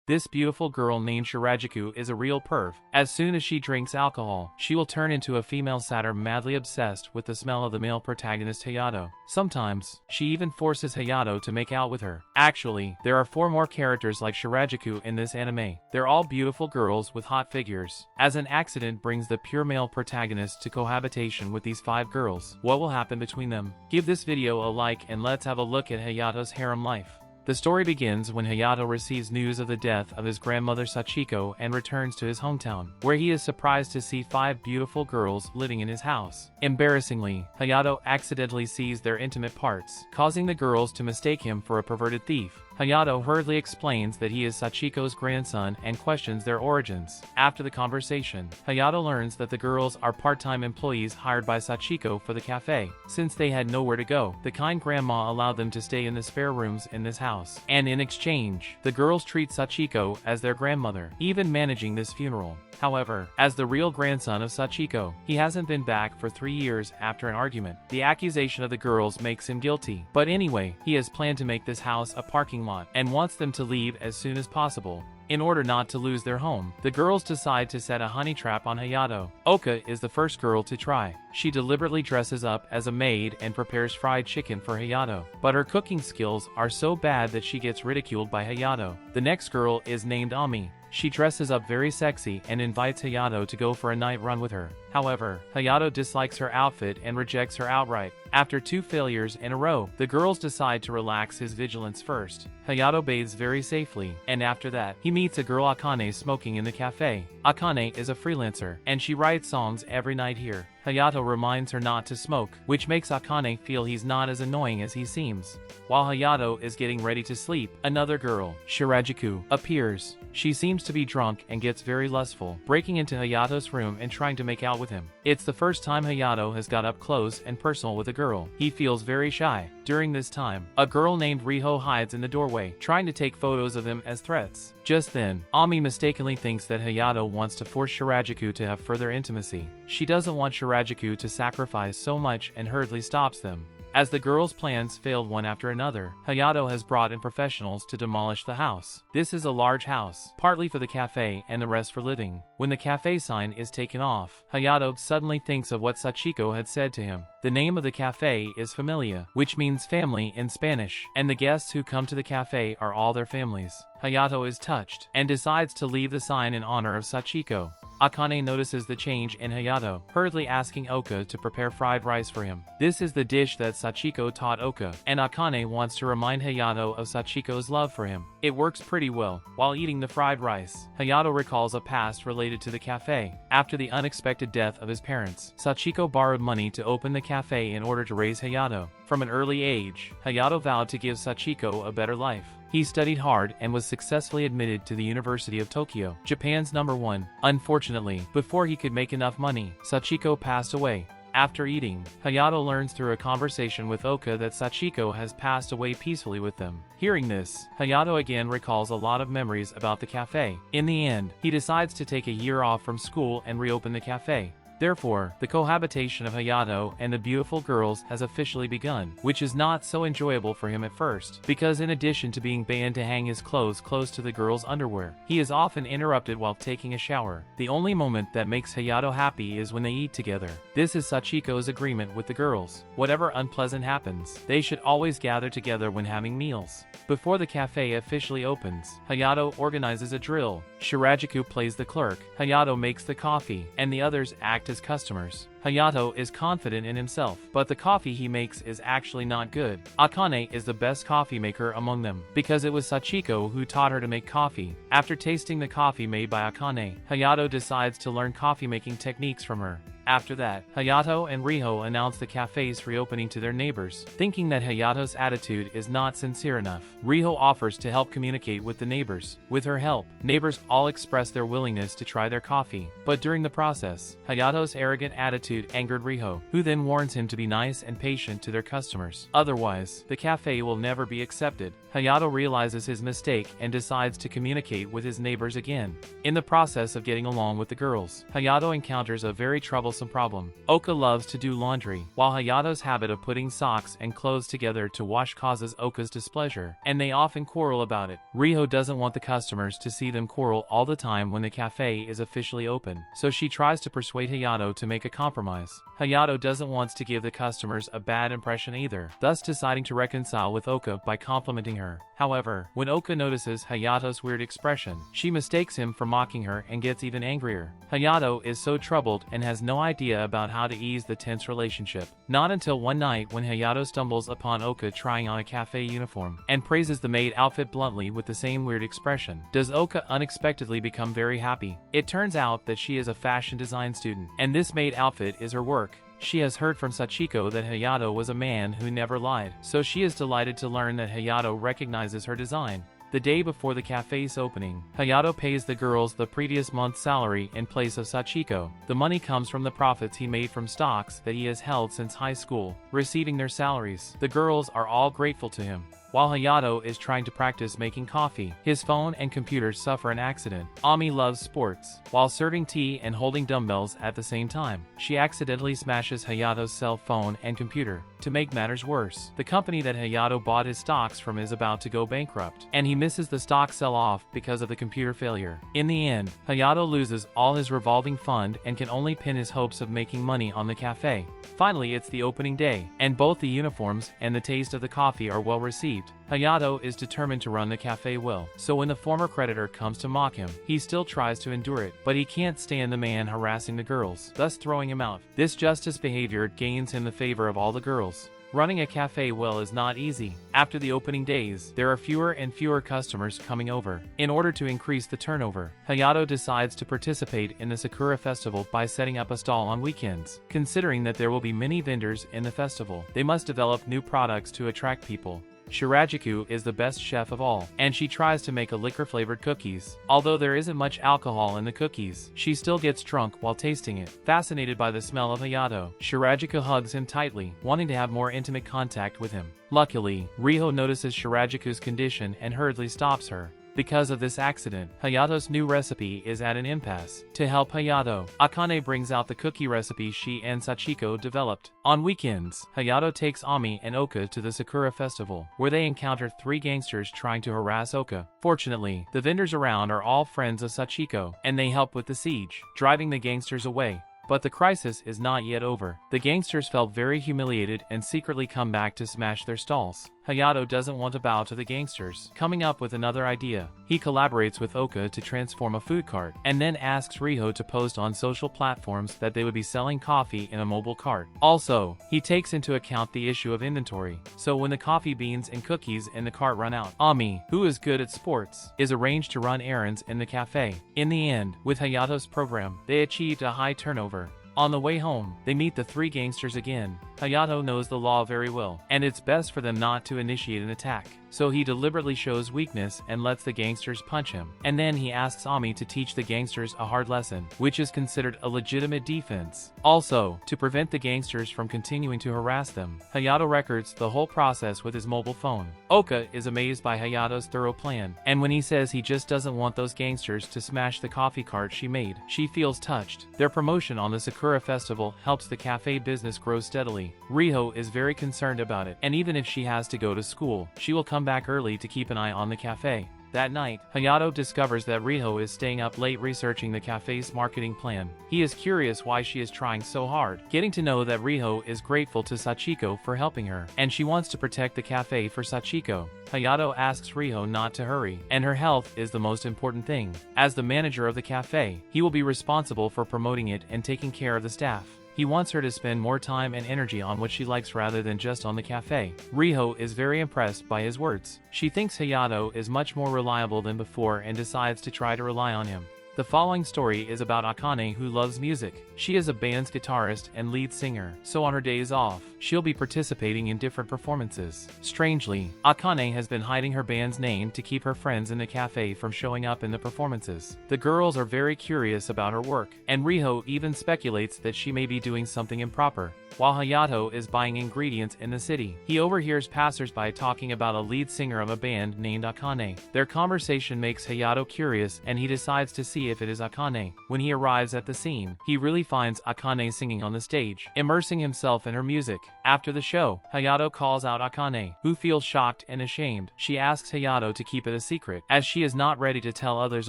This beautiful girl named Shirajuku is a real perv. As soon as she drinks alcohol, she will turn into a female satyr madly obsessed with the smell of the male protagonist Hayato. Sometimes, she even forces Hayato to make out with her. Actually, there are 4 more characters like Shirajuku in this anime. They're all beautiful girls with hot figures. As an accident brings the pure male protagonist to cohabitation with these 5 girls, what will happen between them? Give this video a like and let's have a look at Hayato's harem life. The story begins when Hayato receives news of the death of his grandmother Sachiko and returns to his hometown, where he is surprised to see 5 beautiful girls living in his house. Embarrassingly, Hayato accidentally sees their intimate parts, causing the girls to mistake him for a perverted thief. Hayato hurriedly explains that he is Sachiko's grandson and questions their origins. After the conversation, Hayato learns that the girls are part-time employees hired by Sachiko for the cafe. Since they had nowhere to go, the kind grandma allowed them to stay in the spare rooms in this house. And in exchange, the girls treat Sachiko as their grandmother, even managing this funeral. However, as the real grandson of Sachiko, he hasn't been back for 3 years after an argument. The accusation of the girls makes him guilty. But anyway, he has planned to make this house a parking lot and wants them to leave as soon as possible. In order not to lose their home, the girls decide to set a honey trap on Hayato. Oka is the first girl to try. She deliberately dresses up as a maid and prepares fried chicken for Hayato. But her cooking skills are so bad that she gets ridiculed by Hayato. The next girl is named Ami. She dresses up very sexy and invites Hayato to go for a night run with her. However, Hayato dislikes her outfit and rejects her outright. After 2 failures in a row, the girls decide to relax his vigilance first. Hayato bathes very safely, and after that, he meets a girl Akane smoking in the cafe. Akane is a freelancer, and she writes songs every night here. Hayato reminds her not to smoke, which makes Akane feel he's not as annoying as he seems. While Hayato is getting ready to sleep, another girl, Shirajuku, appears. She seems to be drunk and gets very lustful, breaking into Hayato's room and trying to make out with him. It's the first time Hayato has got up close and personal with a girl. He feels very shy. During this time, a girl named Riho hides in the doorway, trying to take photos of him as threats. Just then, Ami mistakenly thinks that Hayato wants to force Shirajuku to have further intimacy. She doesn't want Shirajuku to sacrifice so much and hurriedly stops them. As the girls' plans failed one after another, Hayato has brought in professionals to demolish the house. This is a large house, partly for the cafe and the rest for living. When the cafe sign is taken off, Hayato suddenly thinks of what Sachiko had said to him. The name of the cafe is Familia, which means family in Spanish, and the guests who come to the cafe are all their families. Hayato is touched, and decides to leave the sign in honor of Sachiko. Akane notices the change in Hayato, hurriedly asking Oka to prepare fried rice for him. This is the dish that Sachiko taught Oka, and Akane wants to remind Hayato of Sachiko's love for him. It works pretty well. While eating the fried rice, Hayato recalls a past related to the cafe. After the unexpected death of his parents, Sachiko borrowed money to open the cafe in order to raise Hayato. From an early age, Hayato vowed to give Sachiko a better life. He studied hard and was successfully admitted to the University of Tokyo, Japan's #1. Unfortunately, before he could make enough money, Sachiko passed away. After eating, Hayato learns through a conversation with Oka that Sachiko has passed away peacefully with them. Hearing this, Hayato again recalls a lot of memories about the cafe. In the end, he decides to take a year off from school and reopen the cafe. Therefore, the cohabitation of Hayato and the beautiful girls has officially begun, which is not so enjoyable for him at first, because in addition to being banned to hang his clothes close to the girls' underwear, he is often interrupted while taking a shower. The only moment that makes Hayato happy is when they eat together. This is Sachiko's agreement with the girls. Whatever unpleasant happens, they should always gather together when having meals. Before the cafe officially opens, Hayato organizes a drill. Shirajuku plays the clerk, Hayato makes the coffee, and the others act as customers. Hayato is confident in himself, but the coffee he makes is actually not good. Akane is the best coffee maker among them, because it was Sachiko who taught her to make coffee. After tasting the coffee made by Akane, Hayato decides to learn coffee making techniques from her. After that, Hayato and Riho announce the cafe's reopening to their neighbors. Thinking that Hayato's attitude is not sincere enough, Riho offers to help communicate with the neighbors. With her help, neighbors all express their willingness to try their coffee. But during the process, Hayato's arrogant attitude attitude angered Riho, who then warns him to be nice and patient to their customers. Otherwise, the cafe will never be accepted. Hayato realizes his mistake and decides to communicate with his neighbors again. In the process of getting along with the girls, Hayato encounters a very troublesome problem. Oka loves to do laundry, while Hayato's habit of putting socks and clothes together to wash causes Oka's displeasure, and they often quarrel about it. Riho doesn't want the customers to see them quarrel all the time when the cafe is officially open, so she tries to persuade Hayato to make a compromise. Hayato doesn't want to give the customers a bad impression either, thus deciding to reconcile with Oka by complimenting her. However, when Oka notices Hayato's weird expression, she mistakes him for mocking her and gets even angrier. Hayato is so troubled and has no idea about how to ease the tense relationship. Not until one night when Hayato stumbles upon Oka trying on a cafe uniform and praises the maid outfit bluntly with the same weird expression, does Oka unexpectedly become very happy. It turns out that she is a fashion design student, and this maid outfit is her work. She has heard from Sachiko that Hayato was a man who never lied, so she is delighted to learn that Hayato recognizes her design. The day before the cafe's opening, Hayato pays the girls the previous month's salary in place of Sachiko. The money comes from the profits he made from stocks that he has held since high school. Receiving their salaries, the girls are all grateful to him. While Hayato is trying to practice making coffee, his phone and computer suffer an accident. Ami loves sports. While serving tea and holding dumbbells at the same time, she accidentally smashes Hayato's cell phone and computer. To make matters worse, the company that Hayato bought his stocks from is about to go bankrupt, and he misses the stock sell-off because of the computer failure. In the end, Hayato loses all his revolving fund and can only pin his hopes of making money on the cafe. Finally, it's the opening day, and both the uniforms and the taste of the coffee are well received. Hayato is determined to run the cafe well, so when the former creditor comes to mock him, he still tries to endure it, but he can't stand the man harassing the girls, thus throwing him out. This justice behavior gains him the favor of all the girls. Running a cafe well is not easy. After the opening days, there are fewer and fewer customers coming over. In order to increase the turnover, Hayato decides to participate in the Sakura Festival by setting up a stall on weekends. Considering that there will be many vendors in the festival, they must develop new products to attract people. Shirajuku is the best chef of all, and she tries to make a liquor-flavored cookies. Although there isn't much alcohol in the cookies, she still gets drunk while tasting it. Fascinated by the smell of Hayato, Shirajuku hugs him tightly, wanting to have more intimate contact with him. Luckily, Riho notices Shirajuku's condition and hurriedly stops her. Because of this accident, Hayato's new recipe is at an impasse. To help Hayato, Akane brings out the cookie recipe she and Sachiko developed. On weekends, Hayato takes Ami and Oka to the Sakura Festival, where they encounter 3 gangsters trying to harass Oka. Fortunately, the vendors around are all friends of Sachiko, and they help with the siege, driving the gangsters away. But the crisis is not yet over. The gangsters felt very humiliated and secretly come back to smash their stalls. Hayato doesn't want to bow to the gangsters, coming up with another idea. He collaborates with Oka to transform a food cart, and then asks Riho to post on social platforms that they would be selling coffee in a mobile cart. Also, he takes into account the issue of inventory, so when the coffee beans and cookies in the cart run out, Ami, who is good at sports, is arranged to run errands in the cafe. In the end, with Hayato's program, they achieved a high turnover. On the way home, they meet the 3 gangsters again. Hayato knows the law very well, and it's best for them not to initiate an attack. So he deliberately shows weakness and lets the gangsters punch him. And then he asks Ami to teach the gangsters a hard lesson, which is considered a legitimate defense. Also, to prevent the gangsters from continuing to harass them, Hayato records the whole process with his mobile phone. Oka is amazed by Hayato's thorough plan, and when he says he just doesn't want those gangsters to smash the coffee cart she made, she feels touched. Their promotion on the Sakura Festival helps the cafe business grow steadily. Riho is very concerned about it, and even if she has to go to school, she will come back early to keep an eye on the cafe. That night, Hayato discovers that Riho is staying up late researching the cafe's marketing plan. He is curious why she is trying so hard, getting to know that Riho is grateful to Sachiko for helping her, and she wants to protect the cafe for Sachiko. Hayato asks Riho not to hurry, and her health is the most important thing. As the manager of the cafe, he will be responsible for promoting it and taking care of the staff. He wants her to spend more time and energy on what she likes rather than just on the cafe. Riho is very impressed by his words. She thinks Hayato is much more reliable than before and decides to try to rely on him. The following story is about Akane, who loves music. She is a band's guitarist and lead singer, so on her days off, she'll be participating in different performances. Strangely, Akane has been hiding her band's name to keep her friends in the cafe from showing up in the performances. The girls are very curious about her work, and Riho even speculates that she may be doing something improper. While Hayato is buying ingredients in the city, he overhears passersby talking about a lead singer of a band named Akane. Their conversation makes Hayato curious, and he decides to see if it is Akane. When he arrives at the scene, he really finds Akane singing on the stage, immersing himself in her music. After the show, Hayato calls out Akane, who feels shocked and ashamed. She asks Hayato to keep it a secret, as she is not ready to tell others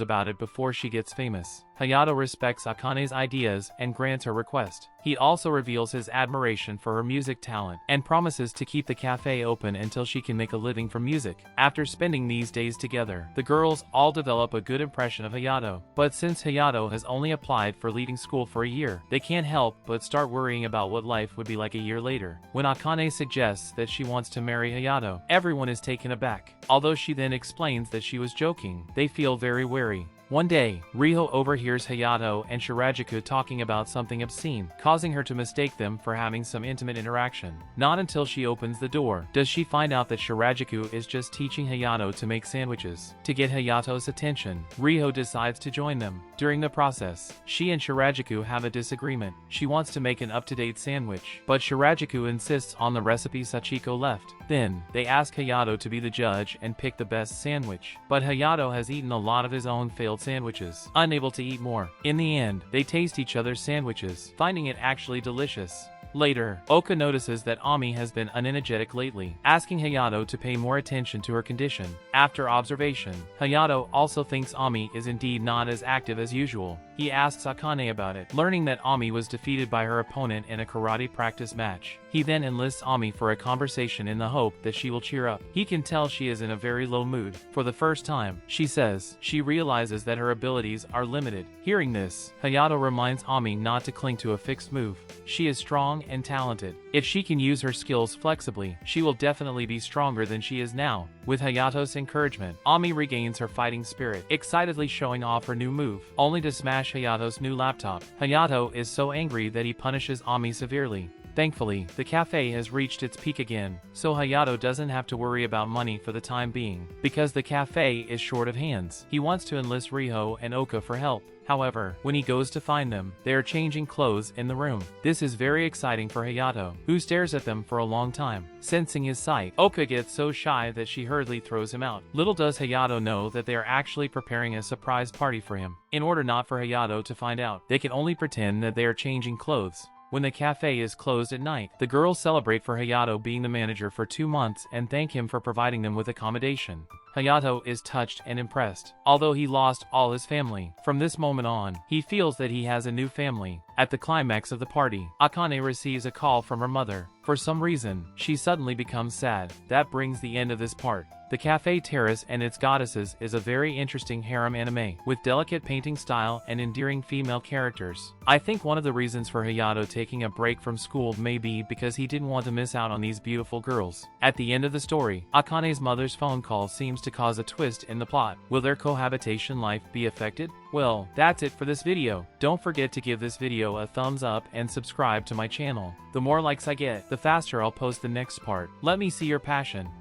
about it before she gets famous. Hayato respects Akane's ideas and grants her request. He also reveals his admiration for her music talent and promises to keep the cafe open until she can make a living from music. After spending these days together, the girls all develop a good impression of Hayato. But since Hayato has only applied for leading school for a year, they can't help but start worrying about what life would be like a year later. When Akane suggests that she wants to marry Hayato, everyone is taken aback. Although she then explains that she was joking, they feel very wary. One day, Riho overhears Hayato and Shirajuku talking about something obscene, causing her to mistake them for having some intimate interaction. Not until she opens the door does she find out that Shirajuku is just teaching Hayato to make sandwiches. To get Hayato's attention, Riho decides to join them. During the process, she and Shirajuku have a disagreement. She wants to make an up-to-date sandwich, but Shirajuku insists on the recipe Sachiko left. Then, they ask Hayato to be the judge and pick the best sandwich. But Hayato has eaten a lot of his own failed sandwiches, unable to eat more. In the end, they taste each other's sandwiches, finding it actually delicious. Later, Oka notices that Ami has been unenergetic lately, asking Hayato to pay more attention to her condition. After observation, Hayato also thinks Ami is indeed not as active as usual. He asks Akane about it, learning that Ami was defeated by her opponent in a karate practice match. He then enlists Ami for a conversation in the hope that she will cheer up. He can tell she is in a very low mood. For the first time, she says she realizes that her abilities are limited. Hearing this, Hayato reminds Ami not to cling to a fixed move. She is strong and talented. If she can use her skills flexibly, she will definitely be stronger than she is now. With Hayato's encouragement, Ami regains her fighting spirit, excitedly showing off her new move, only to smash Hayato's new laptop. Hayato is so angry that he punishes Ami severely. Thankfully, the cafe has reached its peak again, so Hayato doesn't have to worry about money for the time being. Because the cafe is short of hands, he wants to enlist Riho and Oka for help. However, when he goes to find them, they are changing clothes in the room. This is very exciting for Hayato, who stares at them for a long time. Sensing his sight, Oka gets so shy that she hurriedly throws him out. Little does Hayato know that they are actually preparing a surprise party for him. In order not for Hayato to find out, they can only pretend that they are changing clothes. When the cafe is closed at night, the girls celebrate for Hayato being the manager for 2 months and thank him for providing them with accommodation. Hayato is touched and impressed, although he lost all his family. From this moment on, he feels that he has a new family. At the climax of the party, Akane receives a call from her mother. For some reason, she suddenly becomes sad. That brings the end of this part. The Café Terrace and its goddesses is a very interesting harem anime, with delicate painting style and endearing female characters. I think one of the reasons for Hayato taking a break from school may be because he didn't want to miss out on these beautiful girls. At the end of the story, Akane's mother's phone call seems to cause a twist in the plot. Will their cohabitation life be affected? Well, that's it for this video. Don't forget to give this video a thumbs up and subscribe to my channel. The more likes I get, the faster I'll post the next part. Let me see your passion.